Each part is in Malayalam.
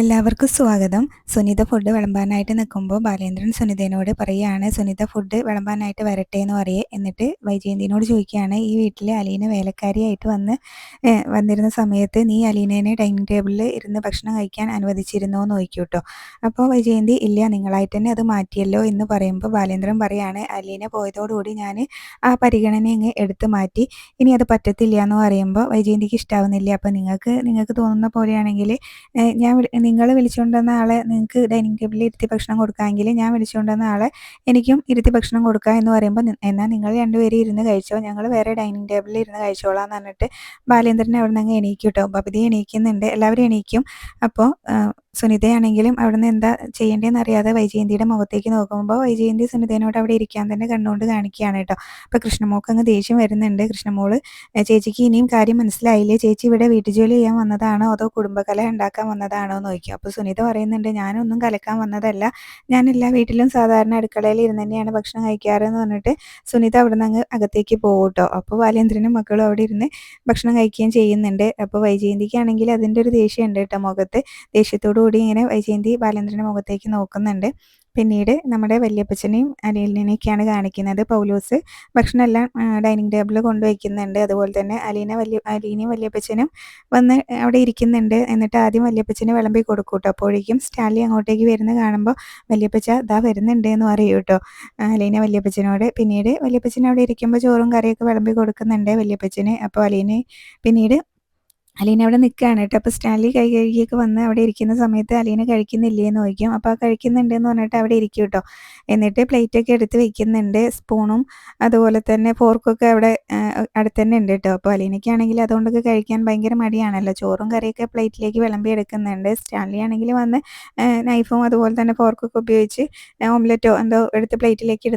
എല്ലാവർക്കും സ്വാഗതം. സുനിത ഫുഡ് വിളമ്പാനായിട്ട് നിൽക്കുമ്പോൾ ബാലേന്ദ്രൻ സുനിതയോട് പറയുകയാണ്, സുനിത ഫുഡ് വിളമ്പാനായിട്ട് വരട്ടെ എന്ന് പറയേ. എന്നിട്ട് വൈജയന്തിനോട് ചോദിക്കുകയാണ്, ഈ വീട്ടിൽ അലീന വേലക്കാരിയായിട്ട് വന്നിരുന്ന സമയത്ത് നീ അലീനേനെ ഡൈനിങ് ടേബിളിൽ ഇരുന്ന് ഭക്ഷണം കഴിക്കാൻ അനുവദിച്ചിരുന്നോ എന്ന് ചോദിക്കും കേട്ടോ. അപ്പോൾ വൈജയന്തി ഇല്ല, നിങ്ങളായിട്ട് തന്നെ അത് മാറ്റിയല്ലോ എന്ന് പറയുമ്പോൾ ബാലേന്ദ്രൻ പറയാണ്, അലീന പോയതോടുകൂടി ഞാൻ ആ പരിഗണന അങ്ങ് എടുത്ത് മാറ്റി, ഇനി അത് പറ്റത്തില്ല എന്ന് പറയുമ്പോൾ വൈജയന്തിക്ക് ഇഷ്ടാവുന്നില്ല. അപ്പോൾ നിങ്ങൾക്ക് തോന്നുന്ന പോലെയാണെങ്കിൽ നിങ്ങൾ വിളിച്ചുകൊണ്ട് വന്ന ആളെ നിങ്ങൾക്ക് ഡൈനിങ് ടേബിളിൽ ഇരുത്തി ഭക്ഷണം കൊടുക്കാമെങ്കിൽ ഞാൻ വിളിച്ചുകൊണ്ട് വന്ന ആളെ എനിക്കും ഇരുത്തി ഭക്ഷണം കൊടുക്കുക എന്ന് പറയുമ്പോൾ, എന്നാൽ നിങ്ങൾ രണ്ടുപേരും ഇരുന്ന് കഴിച്ചോ, ഞങ്ങൾ വേറെ ഡൈനിങ് ടേബിളിൽ ഇരുന്ന് കഴിച്ചോളാം എന്ന് പറഞ്ഞിട്ട് ബാലേന്ദ്രൻ അവിടെ നിന്ന് അങ്ങ് എണീക്കും കേട്ടോ. ബബിത എണീക്കുന്നുണ്ട്, എല്ലാവരും എണീക്കും. അപ്പോൾ സുനിതയാണെങ്കിലും അവിടെ നിന്ന് എന്താ ചെയ്യേണ്ടതെന്ന് അറിയാതെ വൈജയന്തിയുടെ മുഖത്തേക്ക് നോക്കുമ്പോൾ വൈജയന്തി സുനിതേനോട് അവിടെ ഇരിക്കാൻ തന്നെ കണ്ണുകൊണ്ട് കാണിക്കുകയാണ് കേട്ടോ. അപ്പോൾ കൃഷ്ണമോൾക്ക് അങ്ങ് ദേഷ്യം വരുന്നുണ്ട്. കൃഷ്ണമോള്, ചേച്ചിക്ക് ഇനിയും കാര്യം മനസ്സിലായില്ലേ, ചേച്ചി ഇവിടെ വീട്ടുജോലി ചെയ്യാൻ വന്നതാണോ അതോ കുടുംബകല ഉണ്ടാക്കാൻ വന്നതാണോ എന്ന് ചോദിക്കും. അപ്പോൾ സുനിത പറയുന്നുണ്ട്, ഞാനൊന്നും കലക്കാൻ വന്നതല്ല, ഞാൻ എല്ലാ വീട്ടിലും സാധാരണ അടുക്കളയിൽ ഇരുന്ന് തന്നെയാണ് ഭക്ഷണം കഴിക്കാറെന്ന് പറഞ്ഞിട്ട് സുനിത അവിടെ നിന്ന് അങ്ങ് അകത്തേക്ക് പോകും കേട്ടോ. അപ്പോൾ ബാലേന്ദ്രനും മക്കളും അവിടെ ഇരുന്ന് ഭക്ഷണം കഴിക്കുകയും ചെയ്യുന്നുണ്ട്. അപ്പോൾ വൈജയന്തിക്കാണെങ്കിൽ അതിൻ്റെ ഒരു ദേഷ്യം ഉണ്ട് കേട്ടോ മുഖത്ത്. ദേഷ്യത്തോടു കൂടി ഇങ്ങനെ വൈജയന്തി ബാലേന്ദ്രൻ്റെ മുഖത്തേക്ക് നോക്കുന്നുണ്ട്. പിന്നീട് നമ്മുടെ വല്യപ്പച്ചനെയും അലീനയൊക്കെയാണ് കാണിക്കുന്നത്. പൗലോസ് ഭക്ഷണം എല്ലാം ഡൈനിങ് ടേബിളിൽ കൊണ്ടുവയ്ക്കുന്നുണ്ട്. അതുപോലെ തന്നെ അലീനയും വല്യപ്പച്ചനും വന്ന് അവിടെ ഇരിക്കുന്നുണ്ട്. എന്നിട്ട് ആദ്യം വല്യപ്പച്ചന് വിളമ്പി കൊടുക്കും കേട്ടോ. അപ്പോഴേക്കും സ്റ്റാൻലി അങ്ങോട്ടേക്ക് വരുന്ന കാണുമ്പോൾ വല്യപ്പച്ച ദാ വരുന്നുണ്ട് എന്ന് പറയും കേട്ടോ അലീന വല്യപ്പച്ചനോട്. പിന്നീട് വല്യപ്പച്ചൻ അവിടെ ഇരിക്കുമ്പോൾ ചോറും കറിയൊക്കെ വിളമ്പി കൊടുക്കുന്നുണ്ട് വല്യപ്പച്ചന്. അപ്പോൾ പിന്നീട് അലീന അവിടെ നിൽക്കുകയാണ് കേട്ടോ. അപ്പോൾ സ്റ്റാൻലി കൈ കഴുകിയൊക്കെ വന്ന് അവിടെ ഇരിക്കുന്ന സമയത്ത് അലീന കഴിക്കുന്നില്ലേ എന്ന് ചോദിക്കും. അപ്പോൾ കഴിക്കുന്നുണ്ട് എന്ന് പറഞ്ഞിട്ട് അവിടെ ഇരിക്കും കേട്ടോ. എന്നിട്ട് പ്ലേറ്റൊക്കെ എടുത്ത് വെക്കുന്നുണ്ട്. സ്പൂണും അതുപോലെ തന്നെ ഫോർക്കൊക്കെ അവിടെ അടുത്ത് തന്നെ ഉണ്ട് കേട്ടോ. അപ്പോൾ അലീനയ്ക്കാണെങ്കിൽ അതുകൊണ്ടൊക്കെ കഴിക്കാൻ ഭയങ്കര മടിയാണല്ലോ. ചോറും കറിയൊക്കെ പ്ലേറ്റിലേക്ക് വിളമ്പി എടുക്കുന്നുണ്ട്. സ്റ്റാൻലി ആണെങ്കിൽ വന്ന് നൈഫും അതുപോലെ തന്നെ ഫോർക്കൊക്കെ ഉപയോഗിച്ച് ഓംലെറ്റോ എന്തോ എടുത്ത് പ്ലേറ്റിലേക്ക്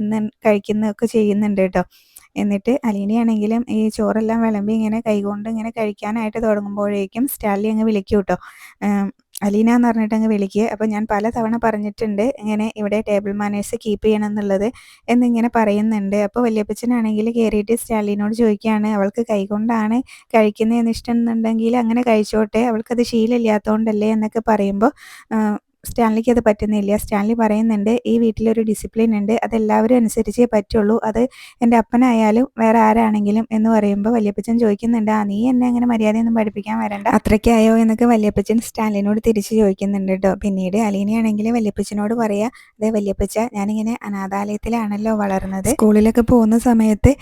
കഴിക്കുന്നതൊക്കെ ചെയ്യുന്നുണ്ട് കേട്ടോ. എന്നിട്ട് അലീനയാണെങ്കിലും ഈ ചോറെല്ലാം വിളമ്പി ഇങ്ങനെ കൈകൊണ്ട് ഇങ്ങനെ കഴിക്കാനായിട്ട് തുടങ്ങുമ്പോഴേക്കും സ്റ്റാൻലി അങ്ങ് വിളിക്കും കേട്ടോ. അലീന എന്ന് പറഞ്ഞിട്ട് അങ്ങ് വിളിക്കുക. അപ്പോൾ ഞാൻ പല തവണ പറഞ്ഞിട്ടുണ്ട് ഇങ്ങനെ ഇവിടെ ടേബിൾ മാനേഴ്സ് കീപ്പ് ചെയ്യണം എന്നുള്ളത് എന്നിങ്ങനെ പറയുന്നുണ്ട്. അപ്പോൾ വല്യപ്പച്ചനാണെങ്കിൽ കയറിയിട്ട് സ്റ്റാൻലിനോട് ചോദിക്കുകയാണ്, അവൾക്ക് കൈകൊണ്ടാണ് കഴിക്കുന്നതെന്ന് ഇഷ്ടം എന്നുണ്ടെങ്കിൽ അങ്ങനെ കഴിച്ചോട്ടെ, അവൾക്കത് ശീലമില്ലാത്തതുകൊണ്ടല്ലേ എന്നൊക്കെ പറയുമ്പോൾ സ്റ്റാൻലിക്ക് അത് പറ്റുന്നില്ല. സ്റ്റാൻലി പറയുന്നുണ്ട്, ഈ വീട്ടിലൊരു ഡിസിപ്ലിൻ ഉണ്ട്, അതെല്ലാവരും അനുസരിച്ചേ പറ്റുള്ളൂ, അത് എൻ്റെ അപ്പനായാലും വേറെ ആരാണെങ്കിലും എന്ന് പറയുമ്പോൾ വല്യപ്പച്ചൻ ചോദിക്കുന്നുണ്ട്, നീ എന്നെ അങ്ങനെ മര്യാദയൊന്നും പഠിപ്പിക്കാൻ വരണ്ട, അത്രയ്ക്കായോ എന്നൊക്കെ വല്യപ്പച്ചൻ സ്റ്റാൻലിനോട് തിരിച്ച് ചോദിക്കുന്നുണ്ട് കേട്ടോ. പിന്നീട് അലീനയാണെങ്കിൽ വല്യപ്പച്ചനോട് പറയാ, അതെ വല്യപ്പച്ച, ഞാനിങ്ങനെ അനാഥാലയത്തിലാണല്ലോ വളർന്നത്, സ്കൂളിലൊക്കെ പോകുന്ന സമയത്ത്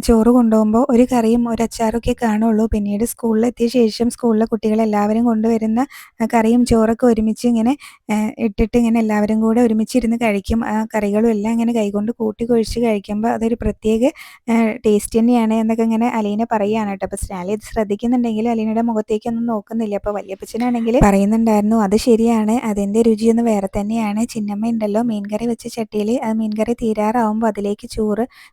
ചോറ് കൊണ്ടുപോകുമ്പോൾ ഒരു കറിയും ഒരു അച്ചാറും ഒക്കെ കാണുള്ളൂ. പിന്നീട് സ്കൂളിലെത്തിയ ശേഷം സ്കൂളിലെ കുട്ടികളെല്ലാവരും കൊണ്ടുവരുന്ന കറിയും ചോറൊക്കെ ഒരുമിച്ച് ഇങ്ങനെ ഇട്ടിട്ട് ഇങ്ങനെ എല്ലാവരും കൂടെ ഒരുമിച്ചിരുന്ന് കഴിക്കും. ആ കറികളും എല്ലാം ഇങ്ങനെ കൈകൊണ്ട് കൂട്ടി കുഴച്ച് കഴിക്കുമ്പോൾ അതൊരു പ്രത്യേക ടേസ്റ്റ് തന്നെയാണ് എന്നൊക്കെ ഇങ്ങനെ അലീന പറയുകയാണ് കേട്ടോ. അപ്പോൾ സ്റ്റാൻലി ഇത് ശ്രദ്ധിക്കുന്നുണ്ടെങ്കിലും അലീനയുടെ മുഖത്തേക്കൊന്നും നോക്കുന്നില്ല. അപ്പോൾ വല്യപ്പച്ചനാണെങ്കിൽ പറയുന്നുണ്ടായിരുന്നു, അത് ശരിയാണ്, അതിൻ്റെ രുചിയൊന്നും വേറെ തന്നെയാണ്. ചിന്നമ്മ ഉണ്ടല്ലോ മീൻകറി വെച്ച ചട്ടിയിൽ അത് മീൻകറി തീരാറാവുമ്പോൾ അതിലേക്ക്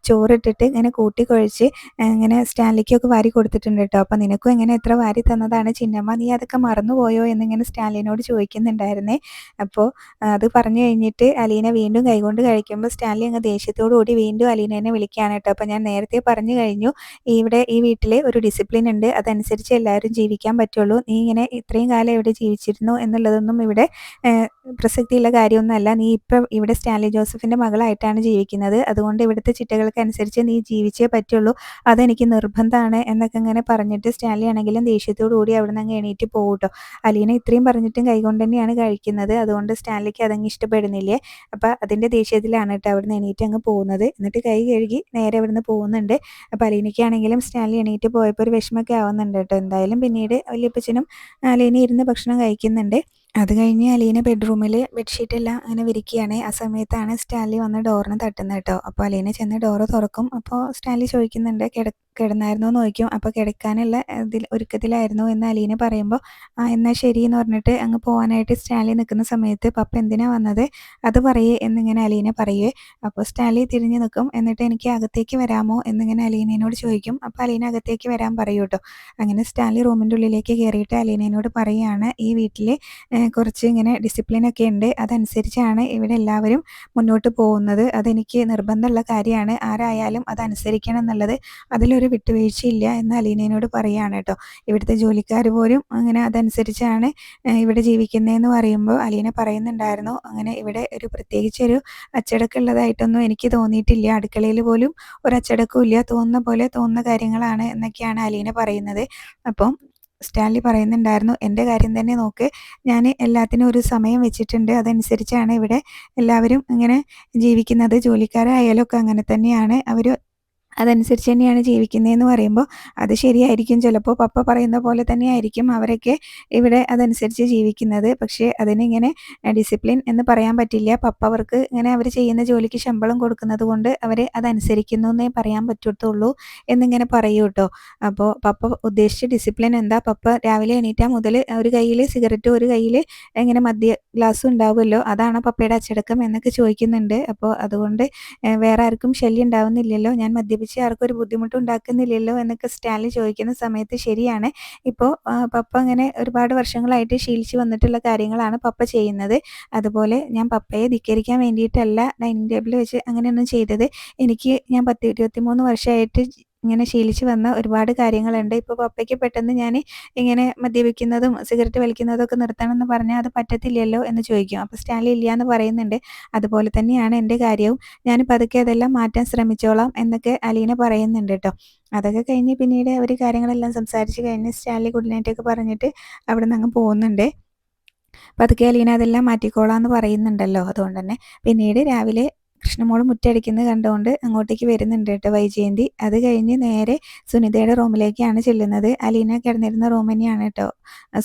ചോറിട്ടിട്ട് ഇങ്ങനെ കൂട്ടി കുഴച്ച് ഇങ്ങനെ സ്റ്റാൻലിക്കൊക്കെ വാരി കൊടുത്തിട്ടുണ്ട് കേട്ടോ. അപ്പോൾ നിനക്കും ഇങ്ങനെ എത്ര വാരി തന്നതാണ് ചിന്നമ്മ, നീ അതൊക്കെ മറന്നുപോയോ എന്നിങ്ങനെ സ്റ്റാൻലിനോട് ചോദിക്കുന്നുണ്ടായിരുന്നേ. അപ്പോൾ അത് പറഞ്ഞു കഴിഞ്ഞിട്ട് അലീന വീണ്ടും കൈകൊണ്ട് കഴിക്കുമ്പോൾ സ്റ്റാൻലി അങ്ങ് ദേഷ്യത്തോടു കൂടി വീണ്ടും അലീനേനെ വിളിക്കുകയാണ് കേട്ടോ. അപ്പോൾ ഞാൻ നേരത്തെ പറഞ്ഞു കഴിഞ്ഞു, ഈ വീട്ടിൽ ഒരു ഡിസിപ്ലിൻ ഉണ്ട്, അതനുസരിച്ച് എല്ലാവരും ജീവിക്കാൻ പറ്റുള്ളൂ, നീ ഇങ്ങനെ ഇത്രയും കാലം ഇവിടെ ജീവിച്ചിരുന്നു എന്നുള്ളതൊന്നും ഇവിടെ പ്രസക്തിയുള്ള കാര്യമൊന്നുമല്ല, നീ ഇപ്പം ഇവിടെ സ്റ്റാൻലി ജോസഫിൻ്റെ മകളായിട്ടാണ് ജീവിക്കുന്നത്, അതുകൊണ്ട് ഇവിടുത്തെ ചിട്ടകൾക്ക് അനുസരിച്ച് നീ ജീവിച്ചേ പറ്റുള്ളൂ, അതെനിക്ക് നിർബന്ധമാണ് എന്നൊക്കെ ഇങ്ങനെ പറഞ്ഞിട്ട് സ്റ്റാൻലി ആണെങ്കിലും ദേഷ്യത്തോടു കൂടി അവിടെ നിന്ന് അങ്ങ് എണീറ്റ് പോകും കേട്ടോ. അലീന ഇത്രയും പറഞ്ഞിട്ടും കൈകൊണ്ട് തന്നെയാണ് കഴിക്കുന്നത്, അതുകൊണ്ട് സ്റ്റാൻലിക്ക് അതങ്ങ് ഇഷ്ടപ്പെടുന്നില്ലേ. അപ്പോൾ അതിൻ്റെ ദേഷ്യത്തിലാണ് കേട്ടോ അവിടുന്ന് എണീറ്റ് അങ്ങ് പോകുന്നത്. എന്നിട്ട് കൈ കഴുകി നേരെ അവിടുന്ന് പോകുന്നുണ്ട്. അപ്പോൾ അലീനയ്ക്കാണെങ്കിലും സ്റ്റാൻലി എണീറ്റ് പോയപ്പോൾ ഒരു വിഷമമൊക്കെ ആവുന്നുണ്ട് കേട്ടോ. എന്തായാലും പിന്നീട് വല്യപ്പച്ചനും അലീന ഇരുന്ന് ഭക്ഷണം കഴിക്കുന്നുണ്ട്. അത് കഴിഞ്ഞ് അലീന ബെഡ്റൂമിൽ ബെഡ്ഷീറ്റ് എല്ലാം അങ്ങനെ വിരിക്കുകയാണ്. ആ സമയത്താണ് സ്റ്റാൻലി വന്ന് ഡോറിന് തട്ടുന്നത് കേട്ടോ. അപ്പോൾ അലീന ചെന്ന് ഡോറ് തുറക്കും. അപ്പോൾ സ്റ്റാൻലി ചോദിക്കുന്നുണ്ട്, കിടന്നായിരുന്നോ എന്ന് ചോദിക്കും. അപ്പോൾ കിടക്കാനുള്ള ഒരുക്കത്തിലായിരുന്നു എന്ന് അലീന പറയുമ്പോൾ, എന്നാൽ ശരി എന്ന് പറഞ്ഞിട്ട് അങ്ങ് പോകാനായിട്ട് സ്റ്റാൻലി നിൽക്കുന്ന സമയത്ത്, പപ്പ എന്തിനാ വന്നത് അത് പറയേ എന്നിങ്ങനെ അലീന പറയുവേ. അപ്പോൾ സ്റ്റാൻലി തിരിഞ്ഞ് നിൽക്കും. എന്നിട്ട് എനിക്ക് അകത്തേക്ക് വരാമോ എന്നിങ്ങനെ അലീനയോട് ചോദിക്കും. അപ്പോൾ അലീന അകത്തേക്ക് വരാൻ പറയൂ കേട്ടോ. അങ്ങനെ സ്റ്റാൻലി റൂമിൻ്റെ ഉള്ളിലേക്ക് കയറിയിട്ട് അലീനയോട് പറയുകയാണ്, ഈ വീട്ടിൽ കുറച്ച് ഇങ്ങനെ ഡിസിപ്ലിനൊക്കെ ഉണ്ട്, അതനുസരിച്ചാണ് ഇവിടെ എല്ലാവരും മുന്നോട്ട് പോകുന്നത്, അതെനിക്ക് നിർബന്ധമുള്ള കാര്യമാണ്, ആരായാലും അതനുസരിക്കണം എന്നുള്ളത് അതിലൊരു ഒരു വിട്ടുവീഴ്ചയില്ല എന്ന് അലീനയോട് പറയുകയാണ് കേട്ടോ. ഇവിടുത്തെ ജോലിക്കാർ പോലും അങ്ങനെ അതനുസരിച്ചാണ് ഇവിടെ ജീവിക്കുന്നതെന്ന് പറയുമ്പോൾ അലീന പറയുന്നുണ്ടായിരുന്നു, അങ്ങനെ ഇവിടെ ഒരു പ്രത്യേകിച്ചൊരു അച്ചടക്കം ഉള്ളതായിട്ടൊന്നും എനിക്ക് തോന്നിയിട്ടില്ല, അടുക്കളയിൽ പോലും ഒരു അച്ചടക്കവും ഇല്ല, തോന്നുന്ന പോലെ തോന്നുന്ന കാര്യങ്ങളാണ് എന്നൊക്കെയാണ് അലീന പറയുന്നത്. അപ്പം സ്റ്റാൻലി പറയുന്നുണ്ടായിരുന്നു, എൻ്റെ കാര്യം തന്നെ നോക്ക്, ഞാൻ എല്ലാത്തിനും ഒരു സമയം വെച്ചിട്ടുണ്ട്, അതനുസരിച്ചാണ് ഇവിടെ എല്ലാവരും ഇങ്ങനെ ജീവിക്കുന്നത്, ജോലിക്കാരായാലും ഒക്കെ അങ്ങനെ തന്നെയാണ്, അവർ അതനുസരിച്ച് തന്നെയാണ് ജീവിക്കുന്നതെന്ന് പറയുമ്പോൾ അത് ശരിയായിരിക്കും, ചിലപ്പോൾ പപ്പ പറയുന്ന പോലെ തന്നെ ആയിരിക്കും അവരൊക്കെ ഇവിടെ അതനുസരിച്ച് ജീവിക്കുന്നത്. പക്ഷേ അതിനിങ്ങനെ ഡിസിപ്ലിൻ എന്ന് പറയാൻ പറ്റില്ല. പപ്പ അവർക്ക് ഇങ്ങനെ അവർ ചെയ്യുന്ന ജോലിക്ക് ശമ്പളം കൊടുക്കുന്നത് കൊണ്ട് അവർ അതനുസരിക്കുന്നു എന്നേ പറയാൻ പറ്റത്തുള്ളൂ എന്നിങ്ങനെ പറയൂ കേട്ടോ. അപ്പോൾ പപ്പ ഉദ്ദേശിച്ച ഡിസിപ്ലിൻ എന്താ? പപ്പ രാവിലെ എണീറ്റാൽ മുതൽ ഒരു കയ്യിൽ സിഗരറ്റും ഒരു കയ്യിൽ ഇങ്ങനെ മദ്യ ഗ്ലാസ്സും ഉണ്ടാവുമല്ലോ, അതാണ് പപ്പയുടെ അച്ചടക്കം എന്നൊക്കെ ചോദിക്കുന്നുണ്ട്. അപ്പോൾ അതുകൊണ്ട് വേറെ ആർക്കും ശല്യം ഉണ്ടാവുന്നില്ലല്ലോ, ഞാൻ മദ്യപിച്ച് ആർക്കും ഒരു ബുദ്ധിമുട്ടും ഉണ്ടാക്കുന്നില്ലല്ലോ എന്നൊക്കെ സ്റ്റാൻലി ചോദിക്കുന്ന സമയത്ത് ശരിയാണ്, ഇപ്പോൾ പപ്പ അങ്ങനെ ഒരുപാട് വർഷങ്ങളായിട്ട് ശീലിച്ച് വന്നിട്ടുള്ള കാര്യങ്ങളാണ് പപ്പ ചെയ്യുന്നത്. അതുപോലെ ഞാൻ പപ്പയെ ധിക്കരിക്കാൻ വേണ്ടിയിട്ടല്ല ഡൈനിങ് ടേബിളിൽ വെച്ച് അങ്ങനെയൊന്നും ചെയ്തത്. ഞാൻ 23 വർഷമായിട്ട് ഇങ്ങനെ ശീലിച്ച് വന്ന ഒരുപാട് കാര്യങ്ങളുണ്ട്. ഇപ്പോൾ പപ്പയ്ക്ക് പെട്ടെന്ന് ഞാൻ ഇങ്ങനെ മദ്യപിക്കുന്നതും സിഗരറ്റ് വലിക്കുന്നതും ഒക്കെ നിർത്തണം എന്ന് പറഞ്ഞാൽ അത് പറ്റത്തില്ലല്ലോ എന്ന് ചോദിക്കും. അപ്പോൾ സ്റ്റാൻലി ഇല്ല എന്ന് പറയുന്നുണ്ട്. അതുപോലെ തന്നെയാണ് എൻ്റെ കാര്യവും, ഞാൻ പതുക്കെ അതെല്ലാം മാറ്റാൻ ശ്രമിച്ചോളാം എന്നൊക്കെ അലീന പറയുന്നുണ്ട് കേട്ടോ. അതൊക്കെ കഴിഞ്ഞ് പിന്നീട് അവർ കാര്യങ്ങളെല്ലാം സംസാരിച്ച് കഴിഞ്ഞ് സ്റ്റാൻലി ഗുഡ് നൈറ്റൊക്കെ പറഞ്ഞിട്ട് അവിടെ നിന്ന് അങ്ങ് പോകുന്നുണ്ട്. പതുക്കെ അലീന അതെല്ലാം മാറ്റിക്കോളാം എന്ന് പറയുന്നുണ്ടല്ലോ, അതുകൊണ്ട് തന്നെ പിന്നീട് രാവിലെ കൃഷ്ണമോള് മുറ്റടിക്കുന്നത് കണ്ടുകൊണ്ട് അങ്ങോട്ടേക്ക് വരുന്നുണ്ട് കേട്ടോ വൈജയന്തി. അത് കഴിഞ്ഞ് നേരെ സുനിതയുടെ റൂമിലേക്കാണ് ചെല്ലുന്നത്. അലീന കിടന്നിരുന്ന റൂം തന്നെയാണ് കേട്ടോ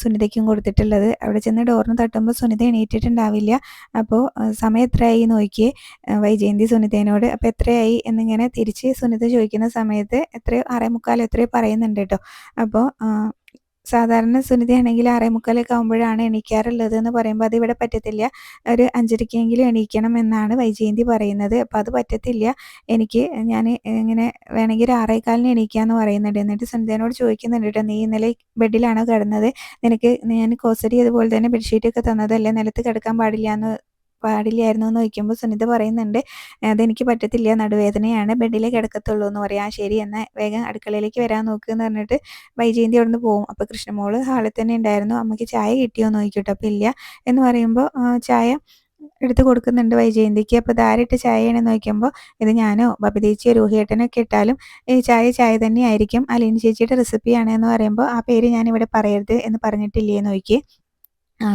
സുനിതയ്ക്കും കൊടുത്തിട്ടുള്ളത്. അവിടെ ചെന്ന് ഡോറിന് തട്ടുമ്പോൾ സുനിത എണീറ്റിട്ടുണ്ടാവില്ല. അപ്പോൾ സമയം എത്രയായി നോക്കിയേ വൈജയന്തി സുനിതേനോട്. അപ്പോൾ എത്രയായി എന്നിങ്ങനെ തിരിച്ച് സുനിത ചോദിക്കുന്ന സമയത്ത് എത്രയോ 6:45 എത്രയോ പറയുന്നുണ്ട് കേട്ടോ. അപ്പോൾ സാധാരണ സുനിതയാണെങ്കിൽ 6:45 ആകുമ്പോഴാണ് എണീക്കാറുള്ളത് എന്ന് പറയുമ്പോൾ അതിവിടെ പറ്റത്തില്ല, ഒരു 5:30 എണീക്കണം എന്നാണ് വൈജയന്തി പറയുന്നത്. അപ്പോൾ അത് പറ്റത്തില്ല എനിക്ക്, ഞാൻ ഇങ്ങനെ വേണമെങ്കിൽ ഒരു 6:15 എണീക്കാമെന്ന് പറയുന്നുണ്ട്. എന്നിട്ട് സുനിതയോട് ചോദിക്കുന്നുണ്ട് കേട്ടോ, നീ ഇന്നലെ ബെഡിലാണോ കിടന്നത്? നിനക്ക് ഞാൻ കോസരി അതുപോലെ തന്നെ ബെഡ്ഷീറ്റൊക്കെ തന്നതല്ലേ, നിലത്ത് കിടക്കാൻ പാടില്ലായിരുന്നു എന്ന് ചോദിക്കുമ്പോൾ സുനിത പറയുന്നുണ്ട്, അതെനിക്ക് പറ്റത്തില്ല, നടുവേദനയാണ്, ബെഡിലേ കിടക്കത്തുള്ളൂ എന്ന് പറയാം. ആ ശരി, എന്നാൽ വേഗം അടുക്കളയിലേക്ക് വരാൻ നോക്കുക എന്ന് പറഞ്ഞിട്ട് വൈജയന്തി അവിടെ നിന്ന് പോകും. അപ്പോൾ കൃഷ്ണമോള് ഹാളിൽ തന്നെ ഉണ്ടായിരുന്നു. അമ്മയ്ക്ക് ചായ കിട്ടിയോ എന്ന് ചോദിക്കട്ടോ. അപ്പോൾ ഇല്ല എന്ന് പറയുമ്പോൾ ചായ എടുത്ത് കൊടുക്കുന്നുണ്ട് വൈജയന്തിക്ക്. അപ്പോൾ ഇതാരിട്ട് ചായയാണെന്ന് നോക്കുമ്പോൾ ഇത് ഞാനോ ബബിതേച്ചിയോ രോഹിയേട്ടനൊക്കെ ഇട്ടാലും ഈ ചായ തന്നെയായിരിക്കും, അലീന ചേച്ചിയുടെ റെസിപ്പിയാണ് എന്ന് പറയുമ്പോൾ ആ പേര് ഞാനിവിടെ പറയരുത് എന്ന് പറഞ്ഞിട്ടില്ലേ എന്ന് നോക്കി.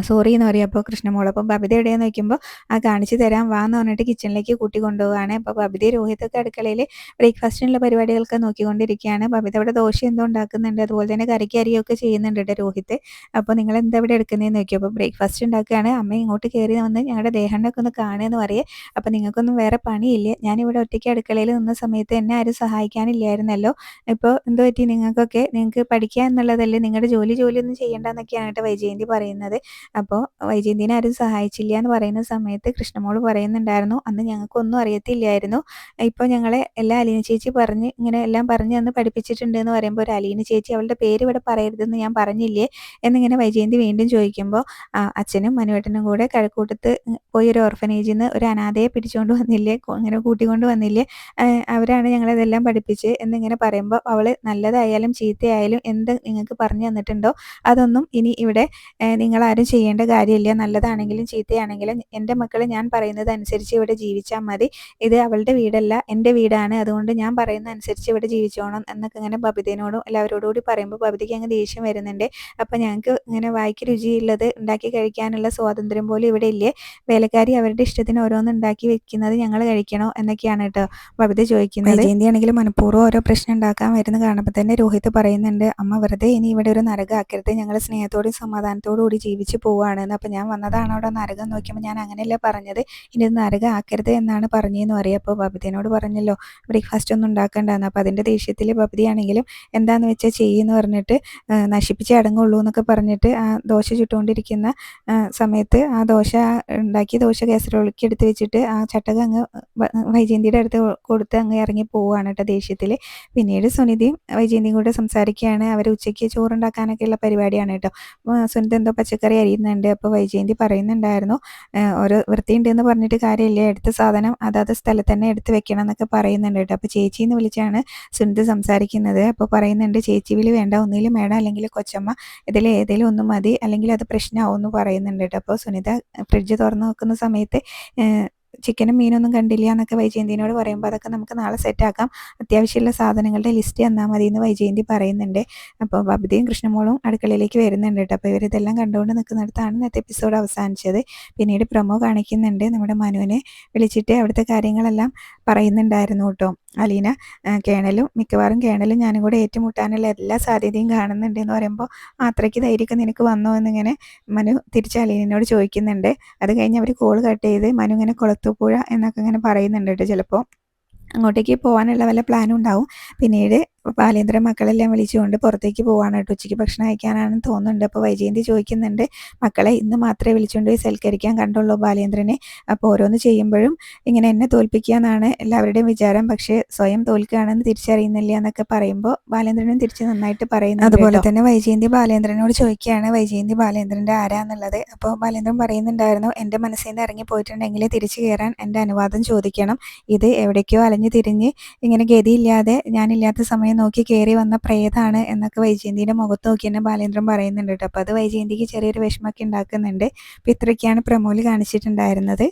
സോറി എന്ന് പറയും. അപ്പോൾ കൃഷ്ണമോൾ അപ്പോൾ ബബിത എവിടെയെന്ന് നോക്കുമ്പോൾ കാണിച്ചു തരാം വാ എന്ന് പറഞ്ഞിട്ട് കിച്ചണിലേക്ക് കൂട്ടി കൊണ്ടുപോവുകയാണ്. അപ്പോൾ ബബിത രോഹിതൊക്കെ അടുക്കളയിൽ ബ്രേക്ക്ഫാസ്റ്റിനുള്ള പരിപാടികളൊക്കെ നോക്കിക്കൊണ്ടിരിക്കുകയാണ്. ബബിത അവിടെ ദോശ എന്തോ ഉണ്ടാക്കുന്നുണ്ട്, അതുപോലെ തന്നെ കറിക്ക് അരിയൊക്കെ ചെയ്യുന്നുണ്ട് കേട്ടോ രോഹിത്ത്. അപ്പോൾ നിങ്ങൾ എന്താ ഇവിടെ എടുക്കുന്നതെന്ന് നോക്കി. അപ്പോൾ ബ്രേക്ക്ഫാസ്റ്റ് ഉണ്ടാക്കുകയാണ്. അമ്മ ഇങ്ങോട്ട് കയറി വന്ന് ഞങ്ങളുടെ ദേഹണ്ടൊക്കെ ഒന്ന് കാണുമെന്ന് പറയേ. അപ്പോൾ നിങ്ങൾക്കൊന്നും വേറെ പണിയില്ലേ, ഞാനിവിടെ ഒറ്റയ്ക്ക് അടുക്കളയിൽ നിന്ന സമയത്ത് എന്നെ ആരും സഹായിക്കാനില്ലായിരുന്നല്ലോ, ഇപ്പോൾ എന്തോ പറ്റി നിങ്ങൾക്ക് പഠിക്കുക എന്നുള്ളതല്ലേ, നിങ്ങളുടെ ജോലിയൊന്നും ചെയ്യേണ്ടെന്നൊക്കെയാണ് കേട്ടോ വൈജയന്തി പറയുന്നത്. അപ്പോൾ വൈജയന്തിനെ ആരും സഹായിച്ചില്ല എന്ന് പറയുന്ന സമയത്ത് കൃഷ്ണമോള് പറയുന്നുണ്ടായിരുന്നു, അന്ന് ഞങ്ങൾക്കൊന്നും അറിയത്തില്ലായിരുന്നു, ഇപ്പോൾ ഞങ്ങളെ എല്ലാ അലീന ചേച്ചി പറഞ്ഞ് ഇങ്ങനെ എല്ലാം പറഞ്ഞ് അന്ന് പഠിപ്പിച്ചിട്ടുണ്ട് എന്ന് പറയുമ്പോൾ ഒരു അലീന ചേച്ചി, അവളുടെ പേര് ഇവിടെ പറയരുതെന്ന് ഞാൻ പറഞ്ഞില്ലേ എന്നിങ്ങനെ വൈജയന്തി വീണ്ടും ചോദിക്കുമ്പോൾ അച്ഛനും മനുവേട്ടനും കൂടെ കഴക്കൂട്ടത്ത് പോയി ഒരു ഓർഫനേജിൽ നിന്ന് ഒരു അനാഥയെ പിടിച്ചുകൊണ്ട് വന്നില്ലേ, ഇങ്ങനെ കൂട്ടിക്കൊണ്ട് വന്നില്ലേ, അവരാണ് ഞങ്ങളതെല്ലാം പഠിപ്പിച്ച് എന്നിങ്ങനെ പറയുമ്പോൾ അവൾ നല്ലതായാലും ചീത്തയായാലും എന്ത് നിങ്ങൾക്ക് പറഞ്ഞു തന്നിട്ടുണ്ടോ അതൊന്നും ഇനി ഇവിടെ നിങ്ങളാരും ചെയ്യേണ്ട കാര്യമില്ല, നല്ലതാണെങ്കിലും ചീത്തയാണെങ്കിലും എൻ്റെ മക്കൾ ഞാൻ പറയുന്നത് അനുസരിച്ച് ഇവിടെ ജീവിച്ചാൽ മതി, ഇത് അവളുടെ വീടല്ല എൻ്റെ വീടാണ്, അതുകൊണ്ട് ഞാൻ പറയുന്ന അനുസരിച്ച് ഇവിടെ ജീവിച്ചോണം എന്നൊക്കെ ഇങ്ങനെ ബബിതയോടും എല്ലാവരോടും കൂടി പറയുമ്പോൾ ബബിതയ്ക്ക് അങ്ങ് ദേഷ്യം വരുന്നുണ്ട്. അപ്പം ഞങ്ങൾക്ക് ഇങ്ങനെ വായിക്ക് രുചിയുള്ളത് ഉണ്ടാക്കി കഴിക്കാനുള്ള സ്വാതന്ത്ര്യം പോലും ഇവിടെ ഇല്ലേ, വേലക്കാരി അവരുടെ ഇഷ്ടത്തിന് ഓരോന്ന് ഉണ്ടാക്കി വെക്കുന്നത് ഞങ്ങൾ കഴിക്കണോ എന്നൊക്കെയാണ് കേട്ടോ ബബിത ചോദിക്കുന്നത്. വൈജയന്തി ആണെങ്കിലും മനഃപൂർവ്വം ഓരോ പ്രശ്നം ഉണ്ടാക്കാൻ വരുന്ന കാണുമ്പോൾ തന്നെ രോഹിത് പറയുന്നുണ്ട്, അമ്മ വെറുതെ ഇനി ഇവിടെ ഒരു നരകമാക്കരുത്, ഞങ്ങൾ സ്നേഹത്തോടും സമാധാനത്തോടും കൂടി ജീവിച്ച് പോവുകയാണെന്ന്. അപ്പോൾ ഞാൻ വന്നതാണ് അവിടെ നരകം നോക്കിയപ്പോൾ ഞാൻ അങ്ങനെയല്ല പറഞ്ഞത്, ഇനി ഇത് നരകം ആക്കരുത് എന്നാണ് പറഞ്ഞതെന്ന് പറയും. അപ്പോൾ ബബിതയോട് പറഞ്ഞല്ലോ ബ്രേക്ക്ഫാസ്റ്റ് ഒന്നും ഉണ്ടാക്കണ്ടെന്ന്. അപ്പോൾ അതിൻ്റെ ദേഷ്യത്തിൽ ബബിതയാണെങ്കിലും എന്താണെന്ന് വെച്ചാൽ ചെയ്യുമെന്ന് പറഞ്ഞിട്ട് നശിപ്പിച്ചേ അടങ്ങുള്ളൂ എന്നൊക്കെ പറഞ്ഞിട്ട് ആ ദോശ ചുട്ടുകൊണ്ടിരിക്കുന്ന സമയത്ത് ആ ഉണ്ടാക്കിയ ദോശ കേസറോളിക്ക് എടുത്ത് വെച്ചിട്ട് ആ ചട്ടകം അങ്ങ് വൈജയന്തിയുടെ അടുത്ത് കൊടുത്ത് അങ്ങ് ഇറങ്ങി പോവുകയാണ് കേട്ടോ ദേഷ്യത്തിൽ. പിന്നീട് സുനിതയും വൈജയന്തിയും കൂടെ സംസാരിക്കുകയാണ്. അവർ ഉച്ചയ്ക്ക് ചോറുണ്ടാക്കാനൊക്കെയുള്ള പരിപാടിയാണ് കേട്ടോ. സുനിത എന്തോ പച്ചക്കറി അരിയുന്നുണ്ട്. അപ്പോൾ വൈജയന്തി പറയുന്നുണ്ടായിരുന്നു, ഒരു വൃത്തിയുണ്ടെന്ന് പറഞ്ഞിട്ട് കാര്യമില്ല, എടുത്ത സാധനം അതാത് സ്ഥലത്ത് തന്നെ എടുത്ത് വെക്കണം എന്നൊക്കെ പറയുന്നുണ്ട് കേട്ടോ. അപ്പോൾ ചേച്ചീന്ന് വിളിച്ചാണ് സുനിത സംസാരിക്കുന്നത്. അപ്പോൾ പറയുന്നുണ്ട്, ചേച്ചി വിളി വേണ്ട, ഒന്നിലും മേഡം അല്ലെങ്കിൽ കൊച്ചമ്മ, ഇതിൽ ഏതെങ്കിലും ഒന്നും മതി, അല്ലെങ്കിൽ അത് പ്രശ്നമാവും എന്ന് പറയുന്നുണ്ട് കേട്ടോ. അപ്പോൾ സുനിത ഫ്രിഡ്ജ് തുറന്ന് നോക്കുന്ന സമയത്ത് ചിക്കനും മീനൊന്നും കണ്ടില്ല എന്നൊക്കെ വൈജയന്തിനോട് പറയുമ്പോൾ, അതൊക്കെ നമുക്ക് നാളെ സെറ്റാക്കാം, അത്യാവശ്യമുള്ള സാധനങ്ങളുടെ ലിസ്റ്റ് തന്നാൽ മതി എന്ന് വൈജയന്തി പറയുന്നുണ്ട്. അപ്പോൾ ബബിതയും കൃഷ്ണമോളും അടുക്കളയിലേക്ക് വരുന്നുണ്ട് കേട്ടോ. അപ്പോൾ ഇവരിതെല്ലാം കണ്ടുകൊണ്ട് നിൽക്കുന്നിടത്താണ് ഇന്നത്തെ എപ്പിസോഡ് അവസാനിച്ചത്. പിന്നീട് പ്രൊമോ കാണിക്കുന്നുണ്ട്, നമ്മുടെ മനുവിനെ വിളിച്ചിട്ട് അവിടുത്തെ കാര്യങ്ങളെല്ലാം പറയുന്നുണ്ടായിരുന്നു കേട്ടോ. അലീന കേണലും മിക്കവാറും കേണലും ഞാനും കൂടെ ഏറ്റുമുട്ടാനുള്ള എല്ലാ സാധ്യതയും കാണുന്നുണ്ട് എന്ന് പറയുമ്പോൾ, അത്രയ്ക്ക് ധൈര്യമൊക്കെ നിനക്ക് വന്നോ എന്നിങ്ങനെ മനു തിരിച്ച് അലീനോട് ചോദിക്കുന്നുണ്ട്. അത് കഴിഞ്ഞ് അവർ കോൾ കട്ട് ചെയ്ത് മനു ഇങ്ങനെ കുളത്തൂപ്പുഴ എന്നൊക്കെ ഇങ്ങനെ പറയുന്നുണ്ട് കേട്ടോ. ചിലപ്പോൾ അങ്ങോട്ടേക്ക് പോകാനുള്ള വല്ല പ്ലാനും ഉണ്ടാവും. പിന്നീട് ബാലേന്ദ്രൻ മക്കളെല്ലാം വിളിച്ചുകൊണ്ട് പുറത്തേക്ക് പോവാണ് കേട്ടോ. ഉച്ചയ്ക്ക് ഭക്ഷണം കഴിക്കാനാണെന്ന് തോന്നുന്നുണ്ട്. അപ്പോൾ വൈജയന്തി ചോദിക്കുന്നുണ്ട്, മക്കളെ ഇന്ന് മാത്രമേ വിളിച്ചുകൊണ്ട് പോയി സൽക്കരിക്കാൻ കണ്ടുള്ളൂ ബാലേന്ദ്രനെ, അപ്പോൾ ഓരോന്ന് ചെയ്യുമ്പോഴും ഇങ്ങനെ എന്നെ തോൽപ്പിക്കുക എന്നാണ് എല്ലാവരുടെയും വിചാരം, പക്ഷേ സ്വയം തോൽക്കുകയാണെന്ന് തിരിച്ചറിയുന്നില്ല എന്നൊക്കെ പറയുമ്പോൾ ബാലേന്ദ്രനും തിരിച്ച് നന്നായിട്ട് പറയുന്നു. അതുപോലെ തന്നെ വൈജയന്തി ബാലേന്ദ്രനോട് ചോദിക്കുകയാണ്, വൈജയന്തി ബാലേന്ദ്രൻ്റെ ആരാന്നുള്ളത്. അപ്പോൾ ബാലേന്ദ്രൻ പറയുന്നുണ്ടായിരുന്നു, എൻ്റെ മനസ്സിൽ നിന്ന് ഇറങ്ങി പോയിട്ടുണ്ടെങ്കിൽ തിരിച്ചു കയറാൻ എൻ്റെ അനുവാദം ചോദിക്കണം, ഇത് എവിടേക്കോ അലഞ്ഞു തിരിഞ്ഞ് ഇങ്ങനെ ഗതിയില്ലാതെ ഞാനില്ലാത്ത സമയം നോക്കി കയറി വന്ന പ്രേതാണ് എന്നൊക്കെ വൈജയന്തിയുടെ മുഖത്ത് നോക്കി തന്നെ ബാലേന്ദ്രൻ പറയുന്നുണ്ട് കേട്ടോ. അപ്പോൾ അത് വൈജയന്തിക്ക് ചെറിയൊരു വിഷമമൊക്കെ ഉണ്ടാക്കുന്നുണ്ട്. അപ്പോൾ ഇത്രയൊക്കെയാണ് പ്രമോല് കാണിച്ചിട്ടുണ്ടായിരുന്നത്.